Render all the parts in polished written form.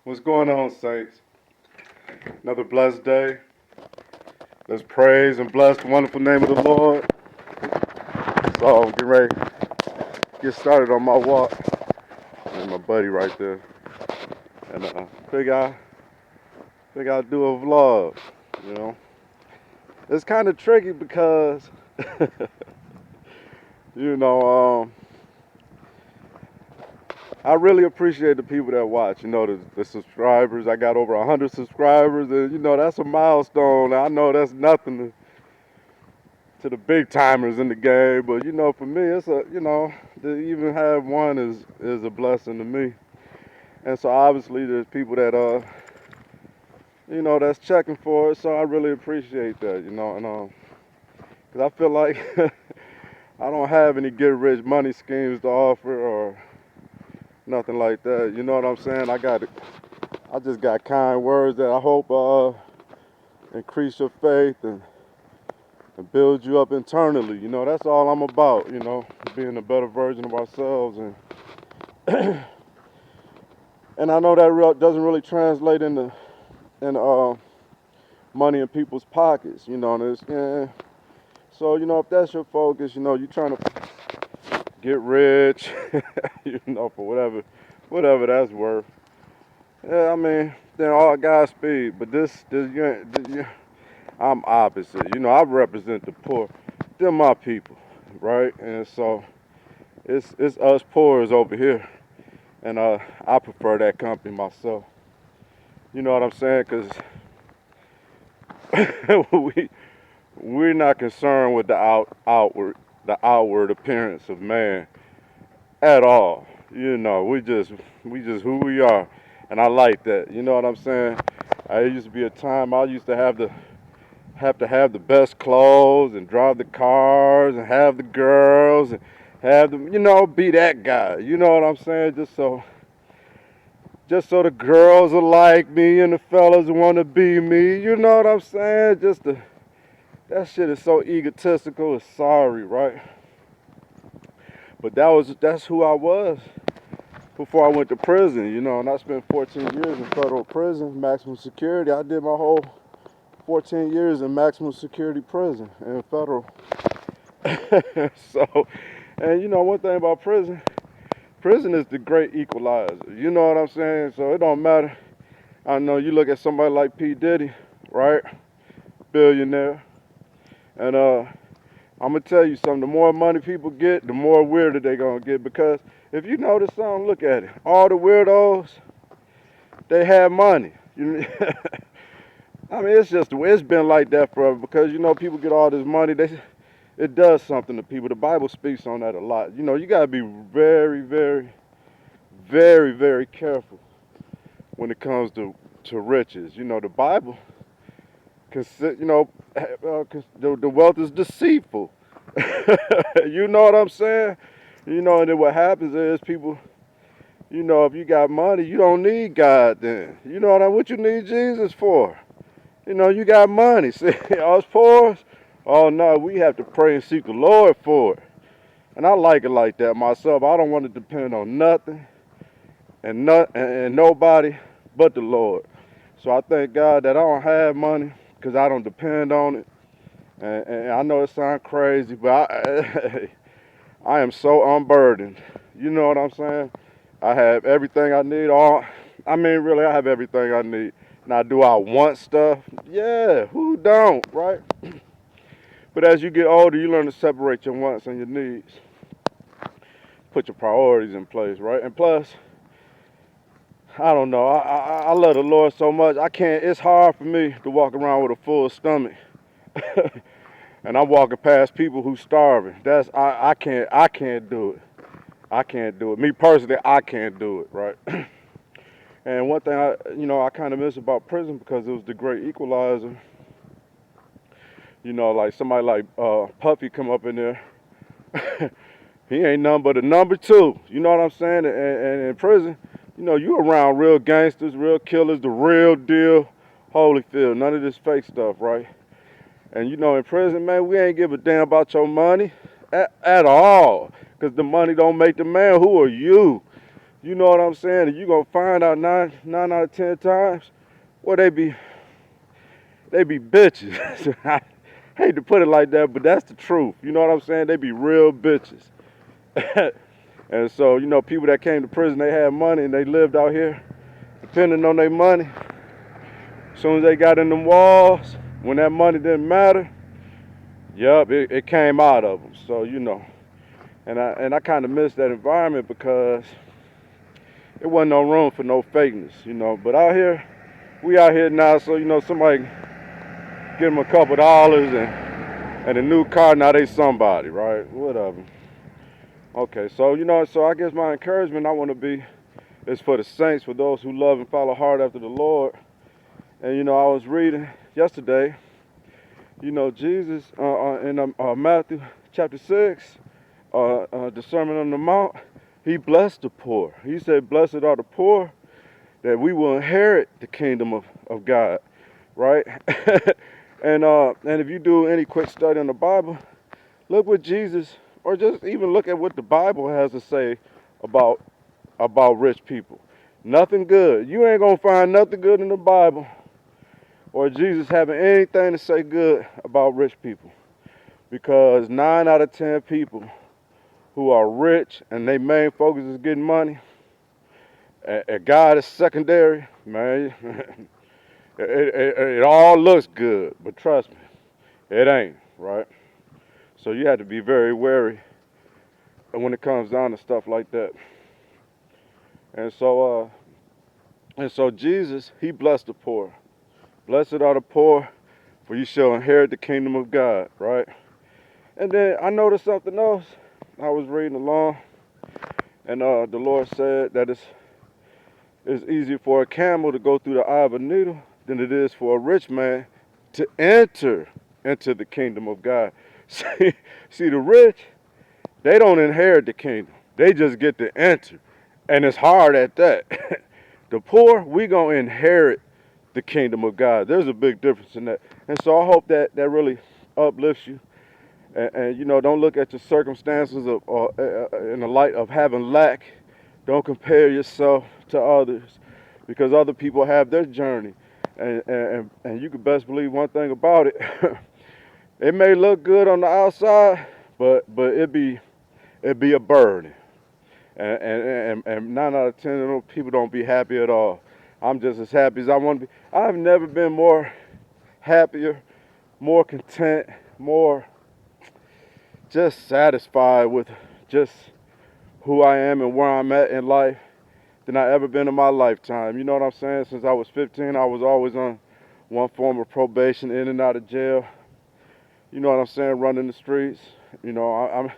What's going on, saints? Another blessed day. Let's praise and bless the wonderful name of the Lord. So, get ready to get started on my walk. And my buddy right there. And think I'll do a vlog. You know, it's kind of tricky because, you know, I really appreciate the people that watch. You know, the subscribers. I got over 100 subscribers, and you know that's a milestone. I know that's nothing to the big timers in the game, but you know, for me, it's to even have one is a blessing to me. And so obviously, there's people that that's checking for it. So I really appreciate that. And because I feel like I don't have any get rich money schemes to offer or nothing like that. You know what I'm saying? I just got kind words that I hope increase your faith and build you up internally. You know, that's all I'm about, being a better version of ourselves. And I know that doesn't really translate in money in people's pockets, and so, if that's your focus, you're trying to get rich, for whatever that's worth. Yeah, I mean, then all Godspeed. But I'm opposite. I represent the poor. They're my people, right? And so it's us poors over here, and I prefer that company myself. You know what I'm saying? Cause we're not concerned with the outward appearance of man at all. We just who we are, and I like that. You know what I'm saying? I used to be a time I used to have the best clothes and drive the cars and have the girls and have them, be that guy. You know what I'm saying? Just so the girls will like me and the fellas want to be me. You know what I'm saying? That shit is so egotistical. It's sorry, right? But that's who I was before I went to prison. And I spent 14 years in federal prison, maximum security. I did my whole 14 years in maximum security prison in federal. So, and one thing about prison is the great equalizer. You know what I'm saying? So it don't matter. I know you look at somebody like P. Diddy, right? Billionaire. And I'm gonna tell you something. The more money people get, the more weirder they gonna get. Because if you notice something, look at it. All the weirdos, they have money. I mean, it's been like that forever. Because people get all this money. It does something to people. The Bible speaks on that a lot. You gotta be very, very, very, very careful when it comes to riches. The Bible, the wealth is deceitful. You know what I'm saying? And then what happens is people, if you got money, you don't need God then. You know what you need Jesus for? You got money. See, us poor, oh no, we have to pray and seek the Lord for it. And I like it like that myself. I don't want to depend on nothing and nobody but the Lord. So I thank God that I don't have money because I don't depend on it. And I know it sounds crazy, but I am so unburdened. You know what I'm saying? I have everything I need. I mean, really, I have everything I need. Now, do I want stuff? Yeah, who don't, right? But as you get older, you learn to separate your wants and your needs. Put your priorities in place, right? And plus, I don't know. I love the Lord so much. I can't. It's hard for me to walk around with a full stomach, and I'm walking past people who starving. I can't do it. I can't do it. Me personally, I can't do it. Right. And one thing I kind of miss about prison because it was the great equalizer. Like somebody like Puffy come up in there. He ain't nothing but a number two. You know what I'm saying? And in prison, you around real gangsters, real killers, the real deal, Holyfield, none of this fake stuff, right? And in prison, man, we ain't give a damn about your money at all. Because the money don't make the man. Who are you You know what I'm saying? And you're going to find out nine out of 10 times, well, they be bitches. I hate to put it like that, but that's the truth. You know what I'm saying? They be real bitches. And so, people that came to prison, they had money and they lived out here depending on their money. As soon as they got in them walls, when that money didn't matter, yup, it came out of them. So, and I kind of miss that environment because it wasn't no room for no fakeness, But out here, we out here now, so, somebody give them a couple dollars and a new car, now they somebody, right? Whatever. Okay, so, so I guess my encouragement I want to be is for the saints, for those who love and follow hard after the Lord. And, I was reading yesterday, Jesus in Matthew chapter 6, the Sermon on the Mount, he blessed the poor. He said, blessed are the poor, that we will inherit the kingdom of God, right? And if you do any quick study on the Bible, look what Jesus, or just even look at what the Bible has to say about rich people. Nothing good. You ain't gonna find nothing good in the Bible or Jesus having anything to say good about rich people. Because 9 out of 10 people who are rich and their main focus is getting money, and God is secondary, man, it all looks good, but trust me, it ain't, right? So you have to be very wary when it comes down to stuff like that. And so Jesus, he blessed the poor. Blessed are the poor, for you shall inherit the kingdom of God, right? And then I noticed something else. I was reading along, and the Lord said that it's easier for a camel to go through the eye of a needle than it is for a rich man to enter into the kingdom of God. See, the rich, they don't inherit the kingdom. They just get to enter, and it's hard at that. The poor, we gonna inherit the kingdom of God. There's a big difference in that. And so I hope that really uplifts you. And don't look at your circumstances in the light of having lack. Don't compare yourself to others because other people have their journey. And you can best believe one thing about it. It may look good on the outside, but it be a burden. And 9 out of 10 of those people don't be happy at all. I'm just as happy as I want to be. I've never been more happier, more content, more just satisfied with just who I am and where I'm at in life than I ever been in my lifetime. You know what I'm saying? Since I was 15, I was always on one form of probation, in and out of jail. You know what I'm saying? Running the streets. I'm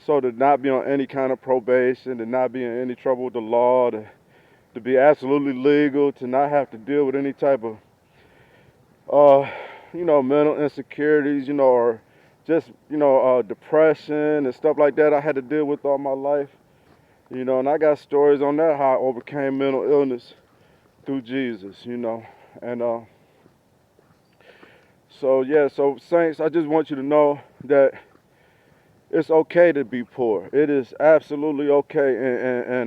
so to not be on any kind of probation, to not be in any trouble with the law, to be absolutely legal, to not have to deal with any type of, mental insecurities, or just, depression and stuff like that I had to deal with all my life. And I got stories on that, how I overcame mental illness through Jesus, And so saints, I just want you to know that it's okay to be poor. It is absolutely okay.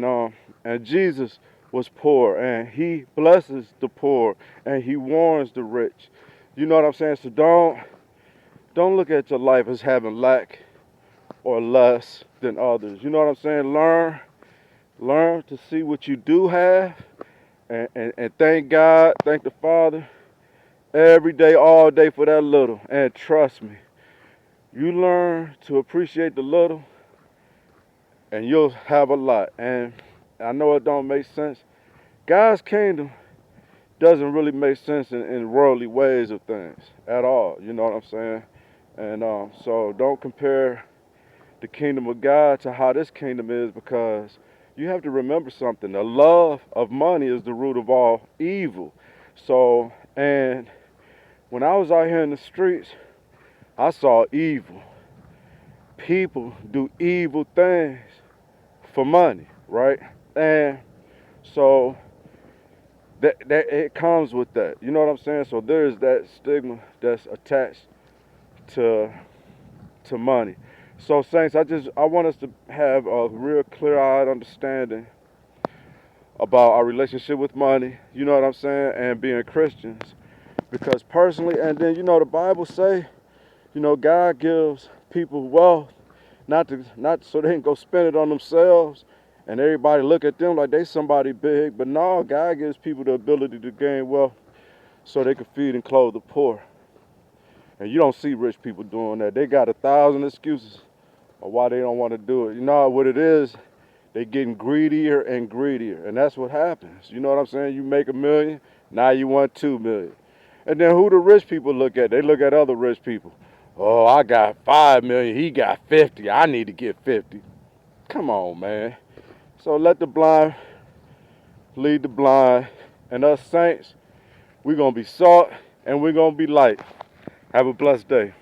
And Jesus was poor, and he blesses the poor, and he warns the rich. You know what I'm saying? So don't look at your life as having lack or less than others. You know what I'm saying? Learn to see what you do have, and thank God, thank the Father every day, all day for that little. And trust me, you learn to appreciate the little, and you'll have a lot. And I know it don't make sense. God's kingdom doesn't really make sense in worldly ways of things at all. You know what I'm saying? And so don't compare the kingdom of God to how this kingdom is, because you have to remember something. The love of money is the root of all evil. So, and when I was out here in the streets, I saw evil. People do evil things for money, right? And so that it comes with that. You know what I'm saying? So there's that stigma that's attached to money. So saints, I want us to have a real clear-eyed understanding about our relationship with money, you know what I'm saying, and being Christians. Because personally, and then the Bible say, God gives people wealth not so they can go spend it on themselves and everybody look at them like they somebody big, but no, God gives people the ability to gain wealth so they can feed and clothe the poor. And you don't see rich people doing that. They got 1,000 excuses of why they don't want to do it. You know what it is? They getting greedier and greedier, and that's what happens. You know what I'm saying? You make $1 million, now you want 2 million. And then who the rich people look at? They look at other rich people. Oh, I got 5 million, he got 50. I need to get 50. Come on, man. So let the blind lead the blind. And us saints, we're going to be salt and we're going to be light. Have a blessed day.